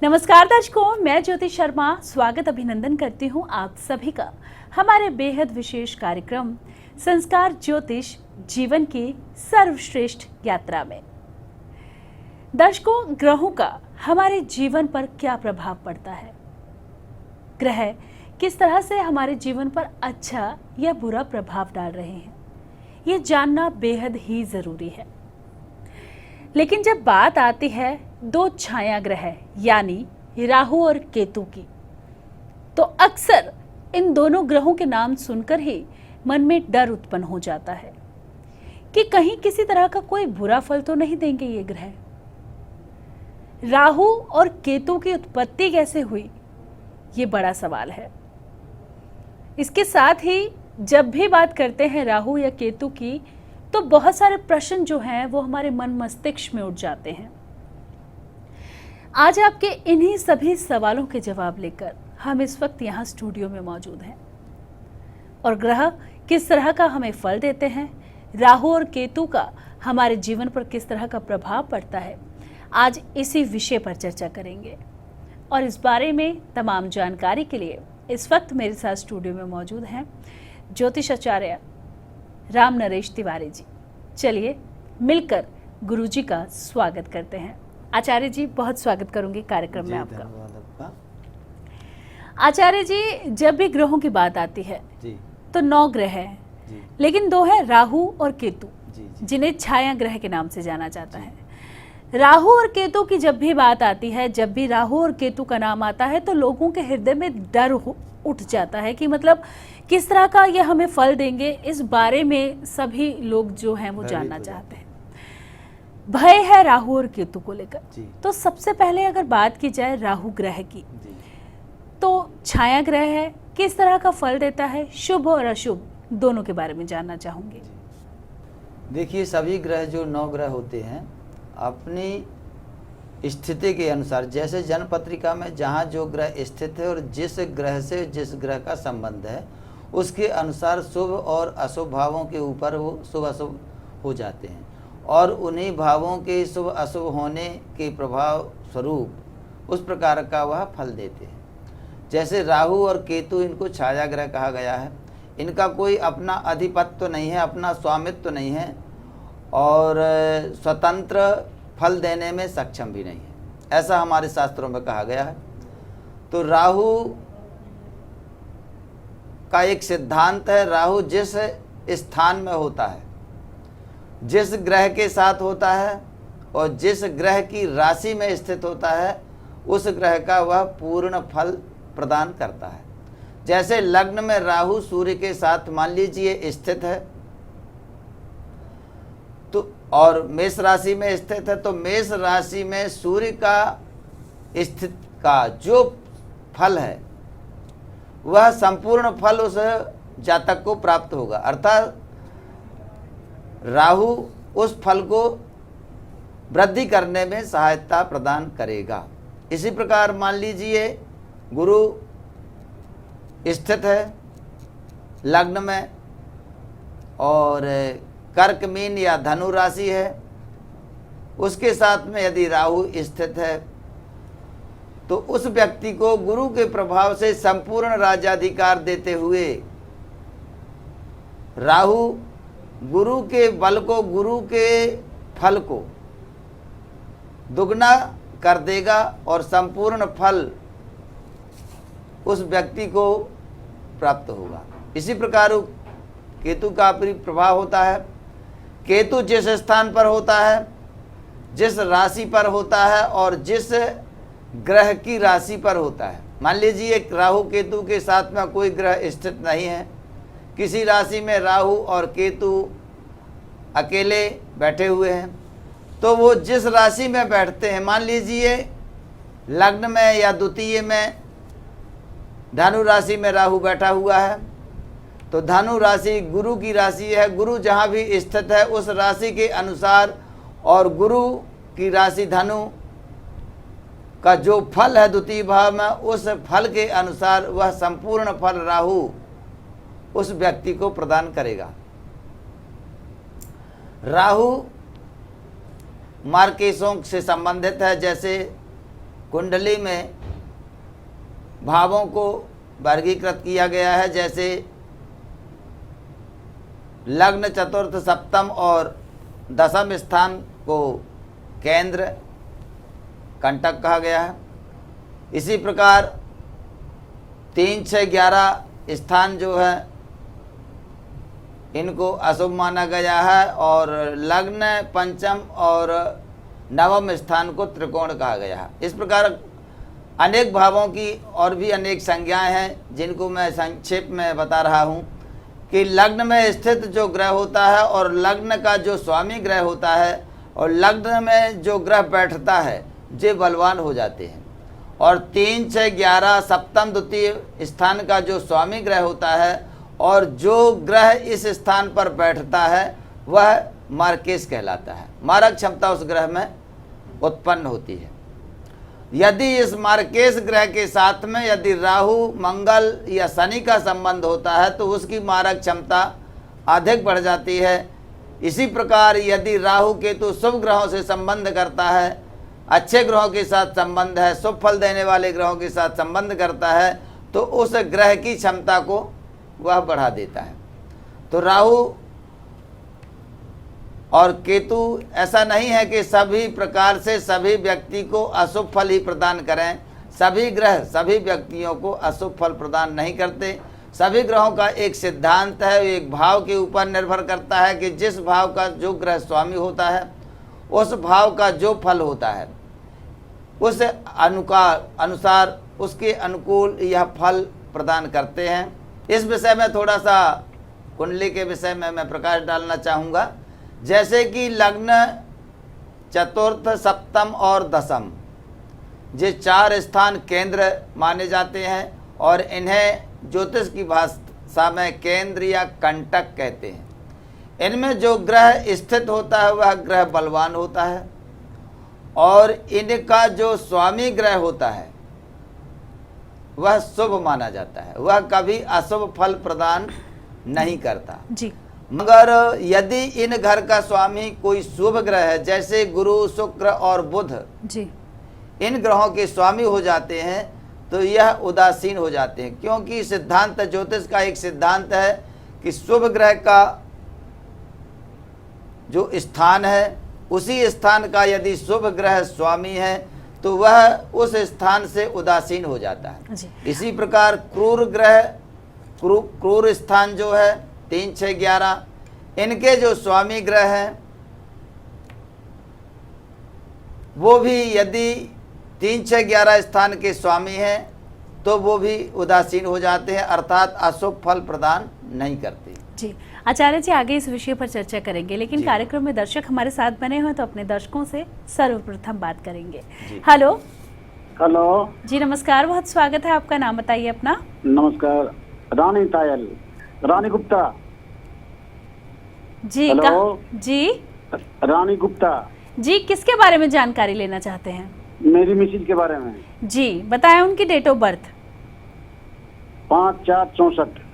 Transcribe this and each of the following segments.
नमस्कार दर्शकों, मैं ज्योति शर्मा स्वागत अभिनंदन करती हूं आप सभी का हमारे बेहद विशेष कार्यक्रम संस्कार ज्योतिष जीवन की सर्वश्रेष्ठ यात्रा में। दर्शकों, ग्रहों का हमारे जीवन पर क्या प्रभाव पड़ता है, ग्रह किस तरह से हमारे जीवन पर अच्छा या बुरा प्रभाव डाल रहे हैं, ये जानना बेहद ही जरूरी है। लेकिन जब बात आती है दो छाया ग्रह यानी राहु और केतु की, तो अक्सर इन दोनों ग्रहों के नाम सुनकर ही मन में डर उत्पन्न हो जाता है कि कहीं किसी तरह का कोई बुरा फल तो नहीं देंगे ये ग्रह। राहु और केतु की उत्पत्ति कैसे हुई, ये बड़ा सवाल है। इसके साथ ही जब भी बात करते हैं राहु या केतु की, तो बहुत सारे प्रश्न जो हैं वो हमारे मन मस्तिष्क में उठ जाते हैं। आज आपके इन्हीं सभी सवालों के जवाब लेकर हम इस वक्त यहाँ स्टूडियो में मौजूद हैं। और ग्रह किस तरह का हमें फल देते हैं, राहु और केतु का हमारे जीवन पर किस तरह का प्रभाव पड़ता है, आज इसी विषय पर चर्चा करेंगे। और इस बारे में तमाम जानकारी के लिए इस वक्त मेरे साथ स्टूडियो में मौजूद हैं ज्योतिष आचार्य राम नरेश तिवारी जी। चलिए मिलकर गुरुजी का स्वागत करते हैं। आचार्य जी, बहुत स्वागत करूंगी कार्यक्रम में आपका। आचार्य जी, जब भी ग्रहों की बात आती है तो 9 ग्रह हैं, लेकिन 2 है राहु और केतु, जिन्हें छाया ग्रह के नाम से जाना जाता है। राहु और केतु की जब भी बात आती है, जब भी राहु और केतु का नाम आता है, तो लोगों के हृदय में डर उठ जाता है कि मतलब किस तरह का ये हमें फल देंगे। इस बारे में सभी लोग जो हैं वो जानना चाहते हैं। भय है राहु और केतु को लेकर। तो सबसे पहले अगर बात की जाए राहु ग्रह की, तो छाया ग्रह है, किस तरह का फल देता है, शुभ और अशुभ दोनों के बारे में जानना चाहूंगी। देखिए, सभी ग्रह जो 9 ग्रह होते हैं अपनी स्थिति के अनुसार, जैसे जन्म पत्रिका में जहाँ जो ग्रह स्थित है और जिस ग्रह से जिस ग्रह का संबंध है उसके अनुसार शुभ और अशुभ भावों के ऊपर वो शुभ अशुभ हो जाते हैं, और उन्हीं भावों के शुभ अशुभ होने के प्रभाव स्वरूप उस प्रकार का वह फल देते हैं। जैसे राहु और केतु, इनको छाया ग्रह कहा गया है। इनका कोई अपना अधिपत्य नहीं है, अपना स्वामित्व नहीं है, और स्वतंत्र फल देने में सक्षम भी नहीं है, ऐसा हमारे शास्त्रों में कहा गया है। तो राहु का एक सिद्धांत है, राहु जिस स्थान में होता है, जिस ग्रह के साथ होता है और जिस ग्रह की राशि में स्थित होता है, उस ग्रह का वह पूर्ण फल प्रदान करता है। जैसे लग्न में राहु सूर्य के साथ मान लीजिए स्थित है, तो और मेष राशि में स्थित है, तो मेष राशि में सूर्य का स्थित का जो फल है वह संपूर्ण फल उस जातक को प्राप्त होगा। अर्थात राहु उस फल को वृद्धि करने में सहायता प्रदान करेगा। इसी प्रकार मान लीजिए गुरु स्थित है लग्न में और कर्क, मीन या धनु राशि है, उसके साथ में यदि राहु स्थित है, तो उस व्यक्ति को गुरु के प्रभाव से संपूर्ण राज्याधिकार देते हुए राहु गुरु के बल को, गुरु के फल को दुगना कर देगा और संपूर्ण फल उस व्यक्ति को प्राप्त होगा। इसी प्रकार केतु का भी प्रभाव होता है। केतु जिस स्थान पर होता है, जिस राशि पर होता है और जिस ग्रह की राशि पर होता है, मान लीजिए राहु केतु के साथ में कोई ग्रह स्थित नहीं है, किसी राशि में राहु और केतु अकेले बैठे हुए हैं, तो वो जिस राशि में बैठते हैं, मान लीजिए लग्न में या द्वितीय में धनु राशि में राहु बैठा हुआ है, तो धनु राशि गुरु की राशि है। गुरु जहाँ भी स्थित है उस राशि के अनुसार, और गुरु की राशि धनु का जो फल है द्वितीय भाव में, उस फल के अनुसार वह संपूर्ण फल राहु उस व्यक्ति को प्रदान करेगा। राहु मार्केशों से संबंधित है, जैसे कुंडली में भावों को वर्गीकृत किया गया है। जैसे लग्न, चतुर्थ, सप्तम और दसम स्थान को केंद्र कंटक कहा गया है। इसी प्रकार 3, 6, 11 स्थान जो है इनको अशुभ माना गया है और लग्न, पंचम और नवम स्थान को त्रिकोण कहा गया है। इस प्रकार अनेक भावों की और भी अनेक संज्ञाएं हैं जिनको मैं संक्षेप में बता रहा हूं कि लग्न में स्थित जो ग्रह होता है और लग्न का जो स्वामी ग्रह होता है और लग्न में जो ग्रह बैठता है जे बलवान हो जाते हैं। और 3, 6, 11 सप्तम द्वितीय स्थान का जो स्वामी ग्रह होता है और जो ग्रह इस स्थान पर बैठता है वह मार्केश कहलाता है। मारक क्षमता उस ग्रह में उत्पन्न होती है। यदि इस मार्केश ग्रह के साथ में यदि राहु, मंगल या शनि का संबंध होता है तो उसकी मारक क्षमता अधिक बढ़ जाती है। इसी प्रकार यदि राहु केतु शुभ ग्रहों से संबंध करता है, अच्छे ग्रहों के साथ संबंध है, शुभ फल देने वाले ग्रहों के साथ संबंध करता है तो उस ग्रह की क्षमता को वह बढ़ा देता है। तो राहु और केतु ऐसा नहीं है कि सभी प्रकार से सभी व्यक्ति को अशुभ फल ही प्रदान करें। सभी ग्रह सभी व्यक्तियों को अशुभ फल प्रदान नहीं करते। सभी ग्रहों का एक सिद्धांत है, एक भाव के ऊपर निर्भर करता है कि जिस भाव का जो ग्रह स्वामी होता है उस भाव का जो फल होता है उस अनुसार उसके अनुकूल यह फल प्रदान करते हैं। इस विषय में थोड़ा सा कुंडली के विषय में मैं प्रकाश डालना चाहूँगा। जैसे कि लग्न, चतुर्थ, सप्तम और दसम ये 4 स्थान केंद्र माने जाते हैं और इन्हें ज्योतिष की भाषा में केंद्र या कंटक कहते हैं। इनमें जो ग्रह स्थित होता है वह ग्रह बलवान होता है और इनका जो स्वामी ग्रह होता है वह शुभ माना जाता है। वह कभी अशुभ फल प्रदान नहीं करता जी। मगर यदि इन घर का स्वामी कोई शुभ ग्रह है, जैसे गुरु, शुक्र और बुध जी, इन ग्रहों के स्वामी हो जाते हैं तो यह उदासीन हो जाते हैं। क्योंकि सिद्धांत ज्योतिष का एक सिद्धांत है कि शुभ ग्रह का जो स्थान है उसी स्थान का यदि शुभ ग्रह स्वामी है तो वह उस स्थान से उदासीन हो जाता है जी। इसी प्रकार क्रूर ग्रह, क्रूर स्थान जो है 3, 6, 11 इनके जो स्वामी ग्रह हैं वो भी यदि 3, 6, 11 स्थान के स्वामी हैं तो वो भी उदासीन हो जाते हैं, अर्थात अशुभ फल प्रदान नहीं करते। जी आचार्य जी, आगे इस विषय पर चर्चा करेंगे, लेकिन कार्यक्रम में दर्शक हमारे साथ बने हुए तो अपने दर्शकों से सर्वप्रथम बात करेंगे। हेलो हेलो जी, नमस्कार, बहुत स्वागत है आपका। नाम बताइए अपना। नमस्कार, रानी तायल, रानी गुप्ता जी। हेलो जी रानी गुप्ता जी, किसके बारे में जानकारी लेना चाहते हैं? मेरी मिसिज के बारे में। जी बताएं, उनकी डेट ऑफ बर्थ। 5/4/64।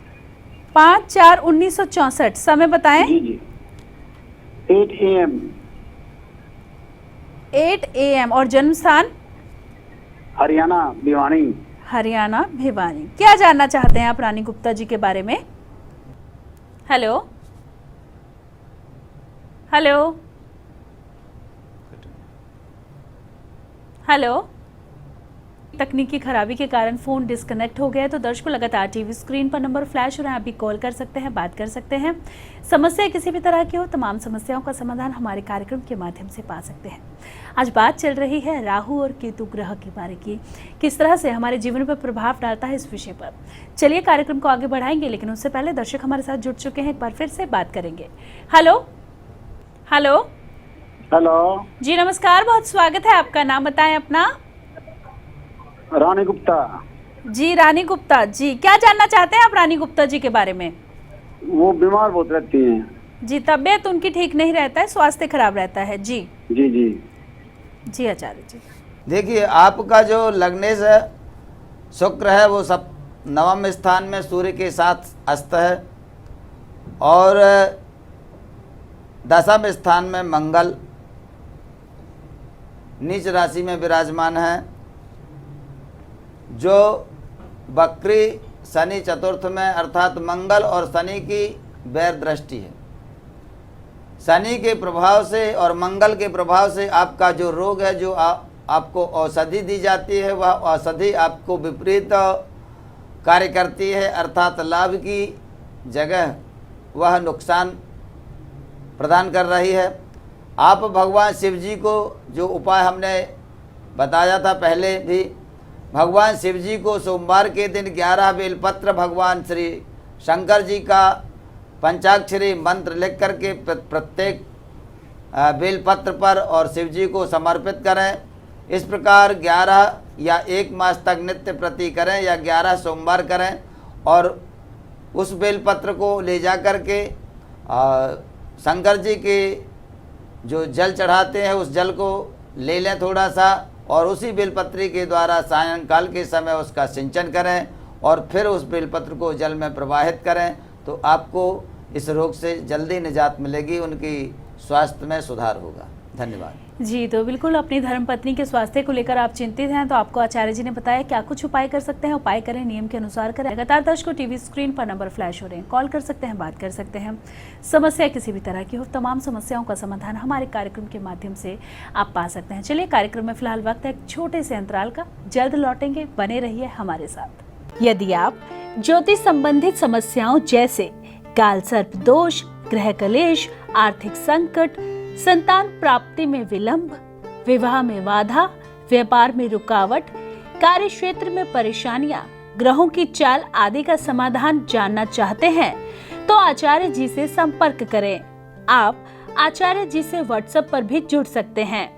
5/4/1964। समय बताएं। जी जी 8 AM। 8 AM। और जन्म स्थान? हरियाणा, भिवानी। हरियाणा, भिवानी। क्या जानना चाहते हैं आप रानी गुप्ता जी के बारे में? Hello hello hello. तकनीकी खराबी के कारण फ़ोन डिस्कनेक्ट हो गया है, तो दर्शकों लगातार टीवी स्क्रीन पर नंबर फ्लैश हो रहा है, आप भी कॉल कर सकते हैं, बात कर सकते हैं। समस्या किसी भी तरह की हो, तमाम समस्याओं का समाधान हमारे कार्यक्रम के माध्यम से पा सकते हैं। आज बात चल रही है राहु और केतु ग्रह के बारे की, किस तरह से हमारे जीवन पर प्रभाव डालता है, इस विषय पर। चलिए कार्यक्रम को आगे बढ़ाएंगे, लेकिन उससे पहले दर्शक हमारे साथ जुड़ चुके हैं, एक बार फिर से बात करेंगे। हेलो हेलो हेलो जी, नमस्कार, बहुत स्वागत है आपका। नाम बताएं अपना। रानी गुप्ता। जी रानी गुप्ता जी, क्या जानना चाहते हैं आप रानी गुप्ता जी के बारे में? वो बीमार बहुत रहती हैं। जी, तबीयत उनकी ठीक नहीं रहता है, स्वास्थ्य खराब रहता है। जी जी जी जी आचार्य जी। देखिए, आपका जो लग्नेश है शुक्र है वो सब 9वें स्थान में सूर्य के साथ अस्त है और 10वें स्थान में मंगल नीच राशि में विराजमान है जो वक्री शनि चतुर्थ में अर्थात मंगल और शनि की वैर दृष्टि है। शनि के प्रभाव से और मंगल के प्रभाव से आपका जो रोग है, जो आपको औषधि दी जाती है, वह औषधि आपको विपरीत कार्य करती है, अर्थात लाभ की जगह वह नुकसान प्रदान कर रही है। आप भगवान शिव जी को जो उपाय हमने बताया था पहले भी, भगवान शिव जी को सोमवार के दिन 11 बेलपत्र भगवान श्री शंकर जी का पंचाक्षरी मंत्र लिख करके प्रत्येक बेलपत्र पर और शिव जी को समर्पित करें। इस प्रकार 11 या 1 मास तक नित्य प्रति करें या 11 सोमवार करें और उस बेलपत्र को ले जा कर के शंकर जी के जो जल चढ़ाते हैं उस जल को ले लें थोड़ा सा और उसी बेलपत्री के द्वारा सायंकाल के समय उसका सिंचन करें और फिर उस बेलपत्र को जल में प्रवाहित करें, तो आपको इस रोग से जल्दी निजात मिलेगी, उनकी स्वास्थ्य में सुधार होगा। धन्यवाद जी। तो बिल्कुल अपनी धर्मपत्नी के स्वास्थ्य को लेकर आप चिंतित हैं तो आपको आचार्य जी ने बताया क्या कुछ उपाय कर सकते हैं। उपाय करें, नियम के अनुसार करें। लगातार दर्शकों टीवी स्क्रीन पर नंबर फ्लैश हो रहे हैं, कॉल कर सकते हैं, बात कर सकते हैं। समस्या किसी भी तरह की हो, तमाम समस्याओं का समाधान हमारे कार्यक्रम के माध्यम से आप पा सकते हैं। चलिए, कार्यक्रम में फिलहाल वक्त है एक छोटे से अंतराल का, जल्द लौटेंगे, बने रहिए हमारे साथ। यदि आप ज्योतिष संबंधित समस्याओं जैसे काल सर्प दोष, ग्रह कलेश, आर्थिक संकट, संतान प्राप्ति में विलंब, विवाह में बाधा, व्यापार में रुकावट, कार्य क्षेत्र में परेशानियां, ग्रहों की चाल आदि का समाधान जानना चाहते हैं तो आचार्य जी से संपर्क करें। आप आचार्य जी से व्हाट्सएप पर भी जुड़ सकते हैं।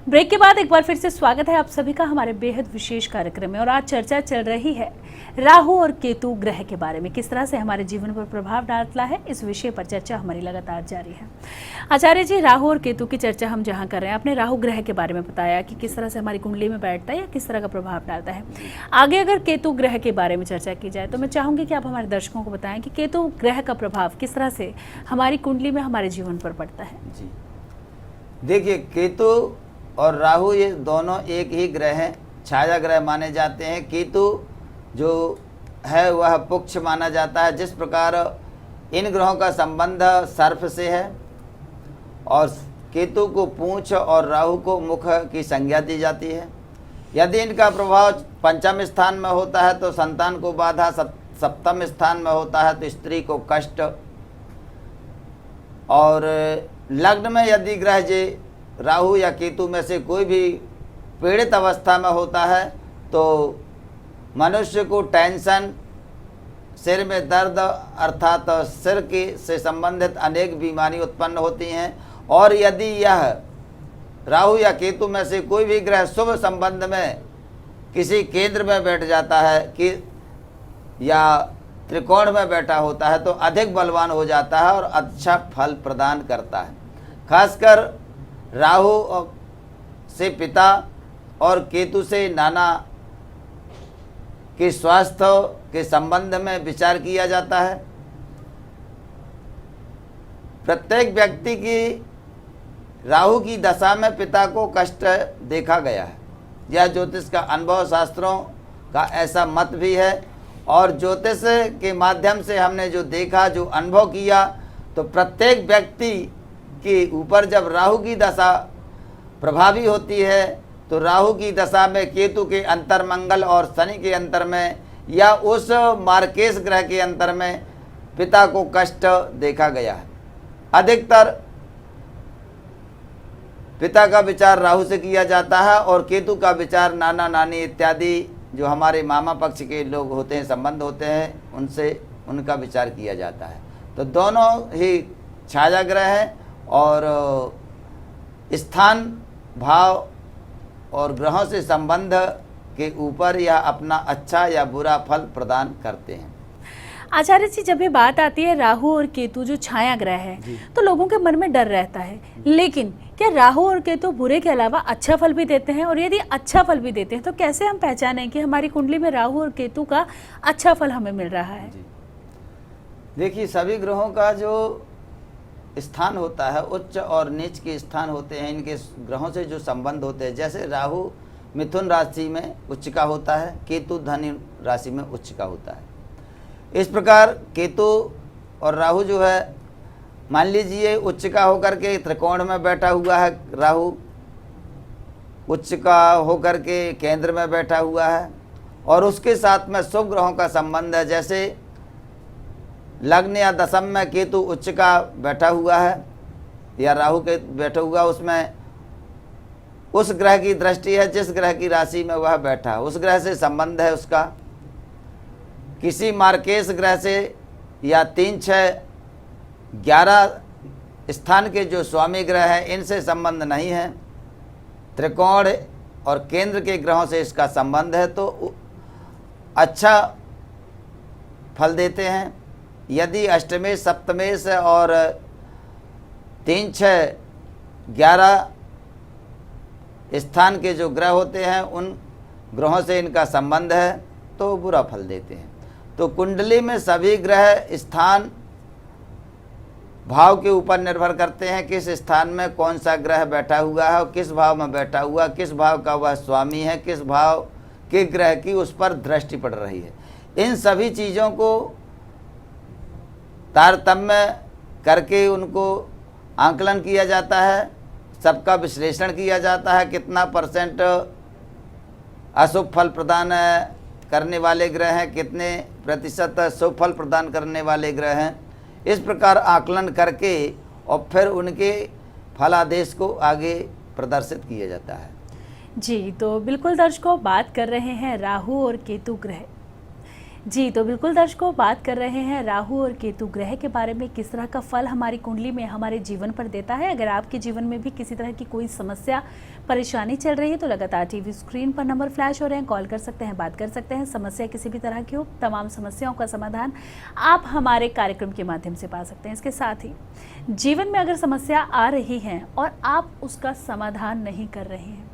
ब्रेक के बाद एक बार फिर से स्वागत है आप सभी का हमारे बेहद विशेष कार्यक्रम में। और आज चर्चा चल रही है राहु और केतु ग्रह के बारे में, किस तरह से हमारे जीवन पर प्रभाव डालता है, इस विषय पर चर्चा हमारी लगातार जारी है। आचार्य जी, राहु और केतु की चर्चा हम जहां कर रहे हैं, आपने राहु ग्रह के बारे में बताया कि किस तरह से हमारी कुंडली में बैठता है या किस तरह का प्रभाव डालता है। आगे अगर केतु ग्रह के बारे में चर्चा की जाए तो मैं चाहूंगी कि आप हमारे दर्शकों को बताएं कि केतु ग्रह का प्रभाव किस तरह से हमारी कुंडली में हमारे जीवन पर पड़ता है। जी देखिए, केतु और राहु ये दोनों एक ही ग्रह हैं, छाया ग्रह माने जाते हैं। केतु जो है वह पुक्ष माना जाता है। जिस प्रकार इन ग्रहों का संबंध सर्प से है और केतु को पूंछ और राहु को मुख की संज्ञा दी जाती है। यदि इनका प्रभाव पंचम स्थान में होता है तो संतान को बाधा, सप्तम स्थान में होता है तो स्त्री को कष्ट, और लग्न में यदि ग्रह जे राहु या केतु में से कोई भी पीड़ित अवस्था में होता है तो मनुष्य को टेंशन, सिर में दर्द अर्थात सिर की से संबंधित अनेक बीमारी उत्पन्न होती हैं। और यदि यह राहु या केतु में से कोई भी ग्रह शुभ संबंध में किसी केंद्र में बैठ जाता है कि या त्रिकोण में बैठा होता है तो अधिक बलवान हो जाता है और अच्छा फल प्रदान करता है। खासकर राहु से पिता और केतु से नाना के स्वास्थ्य के संबंध में विचार किया जाता है। प्रत्येक व्यक्ति की राहु की दशा में पिता को कष्ट देखा गया है। यह ज्योतिष का अनुभव, शास्त्रों का ऐसा मत भी है। और ज्योतिष के माध्यम से हमने जो देखा, जो अनुभव किया, तो प्रत्येक व्यक्ति के ऊपर जब राहु की दशा प्रभावी होती है तो राहु की दशा में केतु के अंतर मंगल और शनि के अंतर में या उस मार्केश ग्रह के अंतर में पिता को कष्ट देखा गया है। अधिकतर पिता का विचार राहु से किया जाता है और केतु का विचार नाना नानी इत्यादि जो हमारे मामा पक्ष के लोग होते हैं, संबंध होते हैं, उनसे उनका विचार किया जाता है। तो दोनों ही छाया ग्रह हैं और स्थान, भाव और ग्रहों से संबंध के ऊपर यह अपना अच्छा या बुरा फल प्रदान करते हैं। आचार्य जी, जब ये बात आती है राहु और केतु जो छाया ग्रह है तो लोगों के मन में डर रहता है, लेकिन क्या राहु और केतु बुरे के अलावा अच्छा फल भी देते हैं? और यदि अच्छा फल भी देते हैं तो कैसे हम पहचानें कि हमारी कुंडली में राहु और केतु का अच्छा फल हमें मिल रहा है? देखिए, सभी ग्रहों का जो स्थान होता है, उच्च और नीच के स्थान होते हैं, इनके ग्रहों से जो संबंध होते हैं। जैसे राहु मिथुन राशि में उच्च का होता है, केतु धनु राशि में उच्च का होता है। इस प्रकार केतु और राहु जो है, मान लीजिए उच्च का होकर के त्रिकोण में बैठा हुआ है, राहु उच्च का होकर के केंद्र में बैठा हुआ है और उसके साथ में शुभ ग्रहों का संबंध है। जैसे लग्न या दशम में केतु उच्च का बैठा हुआ है या राहु के बैठा हुआ, उसमें उस ग्रह की दृष्टि है जिस ग्रह की राशि में वह बैठा है, उस ग्रह से संबंध है उसका। किसी मार्केश ग्रह से या 3, 6, 11 स्थान के जो स्वामी ग्रह हैं इनसे संबंध नहीं है। त्रिकोण और केंद्र के ग्रहों से इसका संबंध है तो अच्छा फल देते हैं। यदि अष्टमेश, सप्तमेश और 3, 6, 11 स्थान के जो ग्रह होते हैं उन ग्रहों से इनका संबंध है तो बुरा फल देते हैं। तो कुंडली में सभी ग्रह स्थान भाव के ऊपर निर्भर करते हैं, किस स्थान में कौन सा ग्रह बैठा हुआ है और किस भाव में बैठा हुआ, किस भाव का वह स्वामी है, किस भाव के ग्रह की उस पर दृष्टि पड़ रही है। इन सभी चीज़ों को तारतम्य करके उनको आंकलन किया जाता है, सबका विश्लेषण किया जाता है, कितना % अशुभ फल प्रदान करने वाले ग्रह हैं, कितने प्रतिशत शुभ फल प्रदान करने वाले ग्रह हैं। इस प्रकार आकलन करके और फिर उनके फलादेश को आगे प्रदर्शित किया जाता है। जी, तो बिल्कुल दर्शकों बात कर रहे हैं राहु और केतु ग्रह। जी, तो बिल्कुल दर्शकों बात कर रहे हैं राहु और केतु ग्रह के बारे में, किस तरह का फल हमारी कुंडली में हमारे जीवन पर देता है। अगर आपके जीवन में भी किसी तरह की कोई समस्या परेशानी चल रही है तो लगातार टीवी स्क्रीन पर नंबर फ्लैश हो रहे हैं, कॉल कर सकते हैं, बात कर सकते हैं। समस्या किसी भी तरह की हो, तमाम समस्याओं का समाधान आप हमारे कार्यक्रम के माध्यम से पा सकते हैं। इसके साथ ही जीवन में अगर समस्या आ रही है और आप उसका समाधान नहीं कर रहे हैं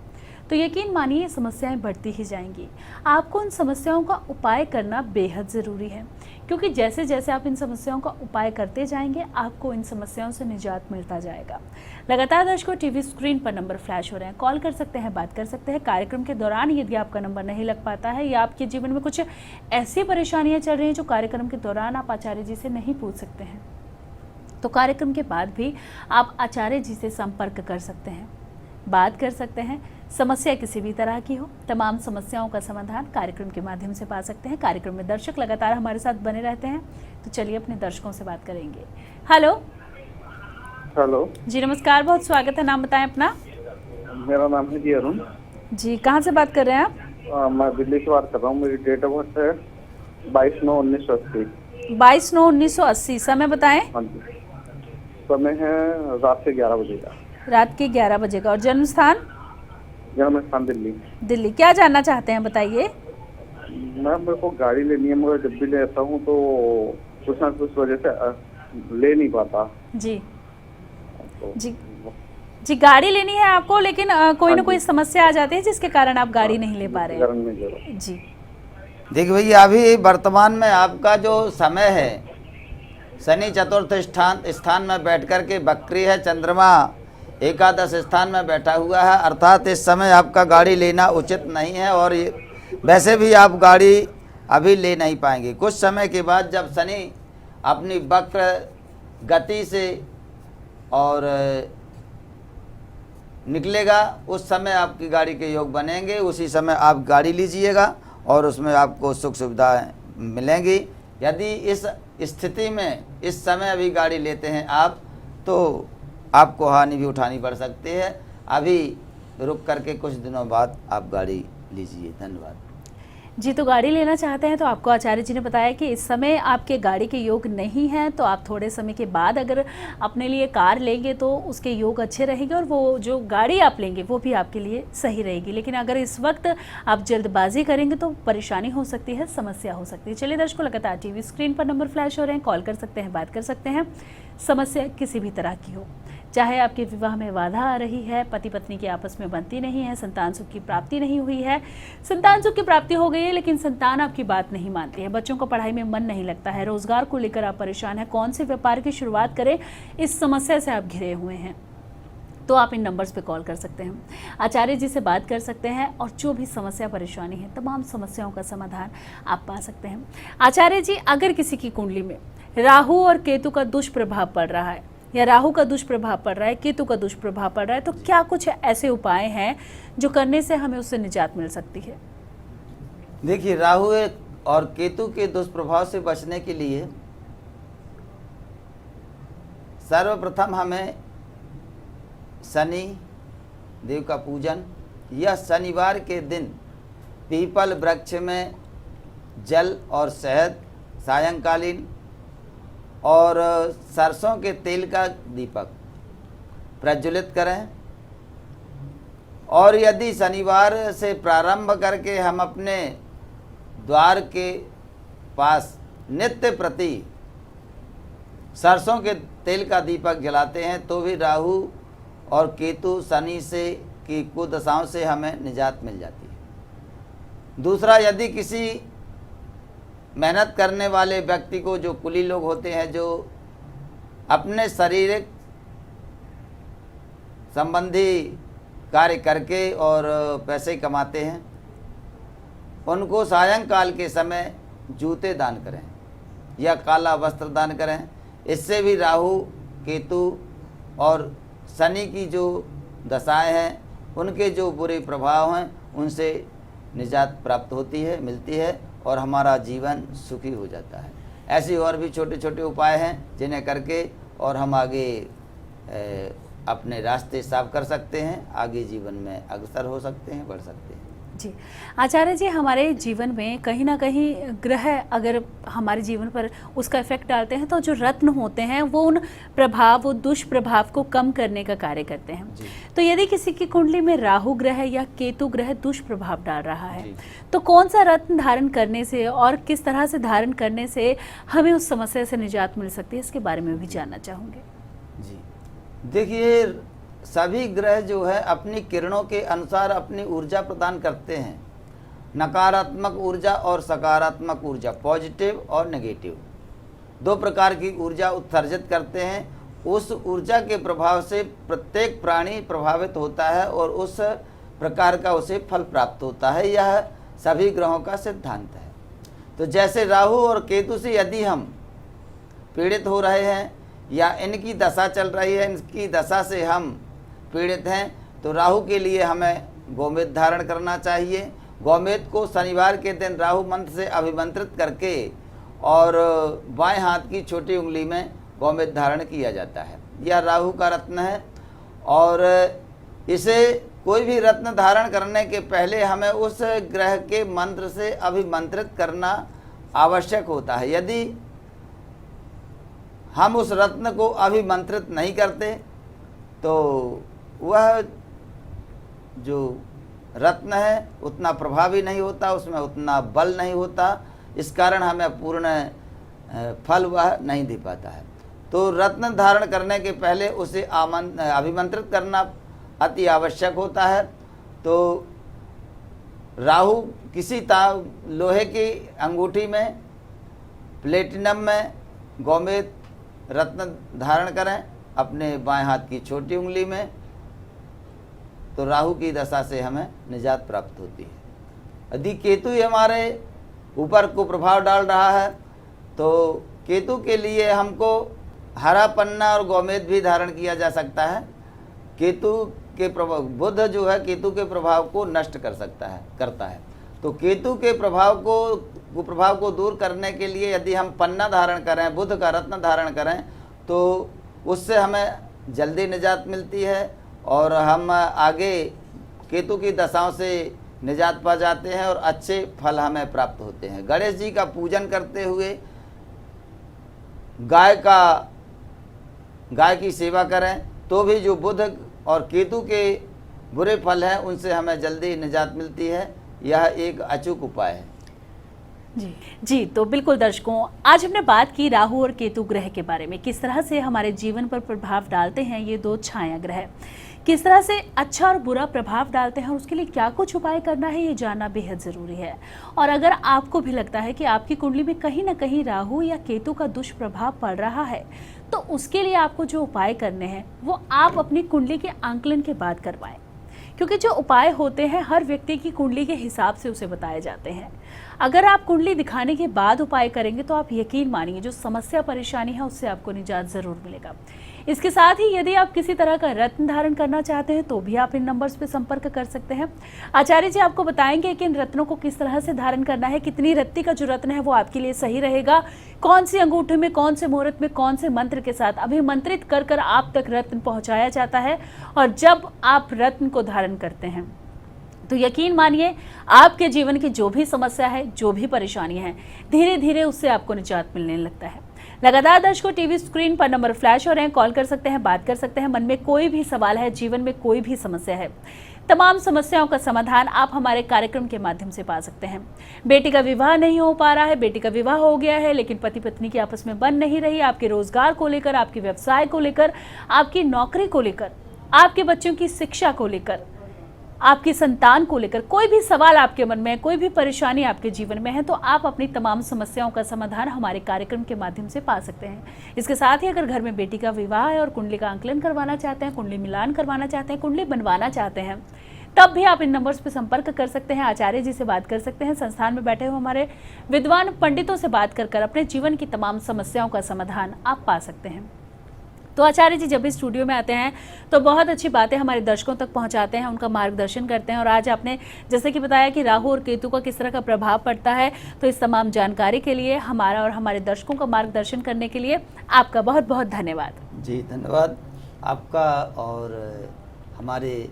तो यकीन मानिए समस्याएं बढ़ती ही जाएंगी। आपको उन समस्याओं का उपाय करना बेहद ज़रूरी है, क्योंकि जैसे जैसे आप इन समस्याओं का उपाय करते जाएंगे आपको इन समस्याओं से निजात मिलता जाएगा। लगातार दर्शकों टीवी स्क्रीन पर नंबर फ्लैश हो रहे हैं, कॉल कर सकते हैं, बात कर सकते हैं। कार्यक्रम के दौरान यदि आपका नंबर नहीं लग पाता है या आपके जीवन में कुछ ऐसी परेशानियाँ चल रही हैं जो कार्यक्रम के दौरान आप आचार्य जी से नहीं पूछ सकते हैं, तो कार्यक्रम के बाद भी आप आचार्य जी से संपर्क कर सकते हैं, बात कर सकते हैं। समस्या किसी भी तरह की हो, तमाम समस्याओं का समाधान कार्यक्रम के माध्यम से पा सकते हैं। कार्यक्रम में दर्शक लगातार हमारे साथ बने रहते हैं, तो चलिए अपने दर्शकों से बात करेंगे। हेलो जी, नमस्कार, बहुत स्वागत है। नाम बताएं अपना। मेरा नाम है जी अरुण। जी, कहाँ से बात कर रहे हैं आप? मैं दिल्ली से बात कर रहा हूँ। मेरी डेट ऑफ बर्थ है 22/9/1980। 22/9/1980। समय बताएं। हाँ जी, समय है रात के 11 बजे का। रात के 11 बजे का। और जन्म स्थान? जन्म स्थान दिल्ली। दिल्ली। क्या जानना चाहते हैं बताइए। मैम, मेरे को गाड़ी लेनी है, मगर जब भी लेता हूँ तो कुछ ना कुछ वजह से ले नहीं पाता। जी तो जी, गाड़ी लेनी है आपको, लेकिन कोई ना कोई समस्या आ जाती है जिसके कारण आप गाड़ी नहीं ले पा रहे हैं। जी, देखिए भैया, अभी वर्तमान में आपका जो समय है, शनि चतुर्थ स्थान में बैठ कर के वक्री है, चंद्रमा एकादश स्थान में बैठा हुआ है, अर्थात इस समय आपका गाड़ी लेना उचित नहीं है और वैसे भी आप गाड़ी अभी ले नहीं पाएंगे। कुछ समय के बाद जब शनि अपनी वक्र गति से और निकलेगा, उस समय आपकी गाड़ी के योग बनेंगे। उसी समय आप गाड़ी लीजिएगा और उसमें आपको सुख सुविधाएं मिलेंगी। यदि इस स्थिति में इस समय अभी गाड़ी लेते हैं आप, तो आपको हानि भी उठानी पड़ सकती है। अभी रुक करके कुछ दिनों बाद आप गाड़ी लीजिए। धन्यवाद। जी, तो गाड़ी लेना चाहते हैं तो आपको आचार्य जी ने बताया कि इस समय आपके गाड़ी के योग नहीं हैं, तो आप थोड़े समय के बाद अगर अपने लिए कार लेंगे तो उसके योग अच्छे रहेंगे और वो जो गाड़ी आप लेंगे वो भी आपके लिए सही रहेगी। लेकिन अगर इस वक्त आप जल्दबाजी करेंगे तो परेशानी हो सकती है, समस्या हो सकती है। चलिए दर्शकों, लगातार टीवी स्क्रीन पर नंबर फ्लैश हो रहे हैं, कॉल कर सकते हैं, बात कर सकते हैं। समस्या किसी भी तरह की हो, चाहे आपके विवाह में बाधा आ रही है, पति पत्नी की आपस में बनती नहीं है, संतान सुख की प्राप्ति नहीं हुई है, संतान सुख की प्राप्ति हो गई है लेकिन संतान आपकी बात नहीं मानती है, बच्चों को पढ़ाई में मन नहीं लगता है, रोजगार को लेकर आप परेशान हैं, कौन से व्यापार की शुरुआत करें, इस समस्या से आप घिरे हुए हैं, तो आप इन नंबर्स पे कॉल कर सकते हैं, आचार्य जी से बात कर सकते हैं और जो भी समस्या परेशानी है तमाम समस्याओं का समाधान आप पा सकते हैं। आचार्य जी, अगर किसी की कुंडली में राहु और केतु का दुष्प्रभाव पड़ रहा है या राहु का दुष्प्रभाव पड़ रहा है, केतु का दुष्प्रभाव पड़ रहा है, तो क्या कुछ ऐसे उपाय हैं जो करने से हमें उससे निजात मिल सकती है? देखिए, राहु और केतु के दुष्प्रभाव से बचने के लिए सर्वप्रथम हमें शनि देव का पूजन या शनिवार के दिन पीपल वृक्ष में जल और शहद सायंकालीन और सरसों के तेल का दीपक प्रज्वलित करें। और यदि शनिवार से प्रारंभ करके हम अपने द्वार के पास नित्य प्रति सरसों के तेल का दीपक जलाते हैं तो भी राहु और केतु शनि से की कुदशाओं से हमें निजात मिल जाती है। दूसरा, यदि किसी मेहनत करने वाले व्यक्ति को, जो कुली लोग होते हैं जो अपने शारीरिक संबंधी कार्य करके और पैसे कमाते हैं, उनको सायंकाल के समय जूते दान करें या काला वस्त्र दान करें। इससे भी राहु केतु और शनि की जो दशाएं हैं, उनके जो बुरे प्रभाव हैं, उनसे निजात प्राप्त होती है, मिलती है और हमारा जीवन सुखी हो जाता है। ऐसे और भी छोटे छोटे उपाय हैं जिन्हें करके और हम आगे अपने रास्ते साफ कर सकते हैं, आगे जीवन में अग्रसर हो सकते हैं, बढ़ सकते हैं। जी आचार्य जी, हमारे जीवन में कहीं ना कहीं ग्रह अगर हमारे जीवन पर उसका इफेक्ट डालते हैं तो जो रत्न होते हैं वो उन प्रभाव, वो दुष्प्रभाव को कम करने का कार्य करते हैं। तो यदि किसी की कुंडली में राहु ग्रह या केतु ग्रह दुष्प्रभाव डाल रहा है तो कौन सा रत्न धारण करने से और किस तरह से धारण करने से हमें उस समस्या से निजात मिल सकती है, इसके बारे में भी जानना चाहूँगे। जी देखिए, सभी ग्रह जो है अपनी किरणों के अनुसार अपनी ऊर्जा प्रदान करते हैं। नकारात्मक ऊर्जा और सकारात्मक ऊर्जा, पॉजिटिव और नेगेटिव, दो प्रकार की ऊर्जा उत्सर्जित करते हैं। उस ऊर्जा के प्रभाव से प्रत्येक प्राणी प्रभावित होता है और उस प्रकार का उसे फल प्राप्त होता है। यह सभी ग्रहों का सिद्धांत है। तो जैसे राहु और केतु से यदि हम पीड़ित हो रहे हैं या इनकी दशा चल रही है, इनकी दशा से हम पीड़ित हैं, तो राहु के लिए हमें गोमेद धारण करना चाहिए। गोमेद को शनिवार के दिन राहु मंत्र से अभिमंत्रित करके और बाएं हाथ की छोटी उंगली में गोमेद धारण किया जाता है। यह राहु का रत्न है और इसे कोई भी रत्न धारण करने के पहले हमें उस ग्रह के मंत्र से अभिमंत्रित करना आवश्यक होता है। यदि हम उस रत्न को अभिमंत्रित नहीं करते तो वह जो रत्न है उतना प्रभावी नहीं होता, उसमें उतना बल नहीं होता, इस कारण हमें पूर्ण फल वह नहीं दे पाता है। तो रत्न धारण करने के पहले उसे अभिमंत्रित करना अति आवश्यक होता है। तो राहु किसी लोहे की अंगूठी में, प्लेटिनम में गोमेद रत्न धारण करें अपने बाएं हाथ की छोटी उंगली में, तो राहु की दशा से हमें निजात प्राप्त होती है। यदि केतु ही हमारे ऊपर को प्रभाव डाल रहा है तो केतु के लिए हमको हरा पन्ना और गोमेद भी धारण किया जा सकता है। केतु के प्रभाव, बुध जो है केतु के प्रभाव को नष्ट करता है। तो केतु के प्रभाव को दूर करने के लिए यदि हम पन्ना धारण करें, बुध का रत्न धारण करें, तो उससे हमें जल्दी निजात मिलती है और हम आगे केतु की दशाओं से निजात पा जाते हैं और अच्छे फल हमें प्राप्त होते हैं। गणेश जी का पूजन करते हुए गाय की सेवा करें तो भी जो बुध और केतु के बुरे फल हैं उनसे हमें जल्दी निजात मिलती है। यह एक अचूक उपाय है। जी, तो बिल्कुल दर्शकों, आज हमने बात की राहु और केतु ग्रह के बारे में, किस तरह से हमारे जीवन पर प्रभाव डालते हैं ये दो छाया ग्रह। किस तरह से अच्छा और बुरा प्रभाव डालते हैं और उसके लिए क्या कुछ उपाय करना है, ये जानना बेहद ज़रूरी है। और अगर आपको भी लगता है कि आपकी कुंडली में कहीं ना कहीं राहु या केतु का दुष्प्रभाव पड़ रहा है, तो उसके लिए आपको जो उपाय करने हैं वो आप अपनी कुंडली के आंकलन के बाद करवाएं, क्योंकि जो उपाय होते हैं हर व्यक्ति की कुंडली के हिसाब से उसे बताए जाते हैं। अगर आप कुंडली दिखाने के बाद उपाय करेंगे तो आप यकीन मानिए जो समस्या परेशानी है उससे आपको निजात ज़रूर मिलेगा। इसके साथ ही यदि आप किसी तरह का रत्न धारण करना चाहते हैं तो भी आप इन नंबर्स पे संपर्क कर सकते हैं। आचार्य जी आपको बताएंगे कि इन रत्नों को किस तरह से धारण करना है, कितनी रत्ती का जो रत्न है वो आपके लिए सही रहेगा, कौन सी अंगूठे में, कौन से मुहूर्त में, कौन से मंत्र के साथ अभिमंत्रित कर कर आप तक रत्न पहुंचाया जाता है। और जब आप रत्न को धारण करते हैं तो यकीन मानिए आपके जीवन की जो भी समस्या है, जो भी परेशानी है, धीरे धीरे उससे आपको निजात मिलने लगता है। लगातार दर्शकों टीवी स्क्रीन पर नंबर फ्लैश हो रहे हैं, कॉल कर सकते हैं, बात कर सकते हैं। मन में कोई भी सवाल है, जीवन में कोई भी समस्या है, तमाम समस्याओं का समाधान आप हमारे कार्यक्रम के माध्यम से पा सकते हैं। बेटी का विवाह नहीं हो पा रहा है, बेटी का विवाह हो गया है लेकिन पति पत्नी की आपस में बन नहीं रही, आपके रोजगार को लेकर, आपके व्यवसाय को लेकर, आपकी नौकरी को लेकर, आपके बच्चों की शिक्षा को लेकर, आपकी संतान को लेकर कोई भी सवाल आपके मन में है, कोई भी परेशानी आपके जीवन में है, तो आप अपनी तमाम समस्याओं का समाधान हमारे कार्यक्रम के माध्यम से पा सकते हैं। इसके साथ ही अगर घर में बेटी का विवाह है और कुंडली का आंकलन करवाना चाहते हैं, कुंडली मिलान करवाना चाहते हैं, कुंडली बनवाना चाहते हैं, तब भी आप इन नंबर्स पर संपर्क कर सकते हैं। आचार्य जी से बात कर सकते हैं, संस्थान में बैठे हुए हमारे विद्वान पंडितों से बात कर अपने जीवन की तमाम समस्याओं का समाधान आप पा सकते हैं। तो आचार्य जी जब भी स्टूडियो में आते हैं तो बहुत अच्छी बातें हमारे दर्शकों तक पहुंचाते हैं, उनका मार्गदर्शन करते हैं। और आज आपने जैसे कि बताया कि राहु और केतु का किस तरह का प्रभाव पड़ता है, तो इस तमाम जानकारी के लिए हमारा और हमारे दर्शकों का मार्गदर्शन करने के लिए आपका बहुत बहुत धन्यवाद। जी धन्यवाद आपका, और हमारे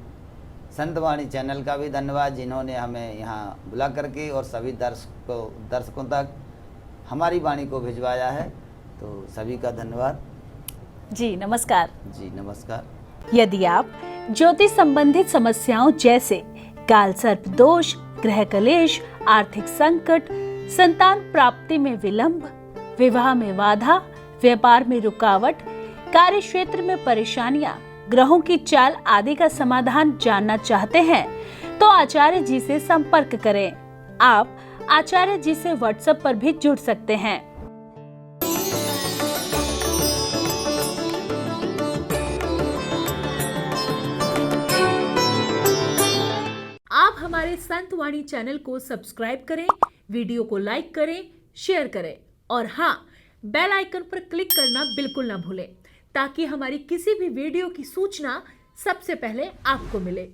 संतवाणी चैनल का भी धन्यवाद जिन्होंने हमें यहाँ बुला करके और सभी दर्शकों तक हमारी वाणी को भिजवाया है, तो सभी का धन्यवाद। जी नमस्कार। जी नमस्कार। यदि आप ज्योतिष संबंधित समस्याओं जैसे काल सर्प दोष, ग्रह कलेश, आर्थिक संकट, संतान प्राप्ति में विलंब, विवाह में बाधा, व्यापार में रुकावट, कार्य क्षेत्र में परेशानियां, ग्रहों की चाल आदि का समाधान जानना चाहते हैं तो आचार्य जी से संपर्क करें। आप आचार्य जी से व्हाट्सएप पर भी जुड़ सकते हैं। आप हमारे संतवाणी चैनल को सब्सक्राइब करें, वीडियो को लाइक करें, शेयर करें और हाँ, बेल आइकन पर क्लिक करना बिल्कुल ना भूलें ताकि हमारी किसी भी वीडियो की सूचना सबसे पहले आपको मिले।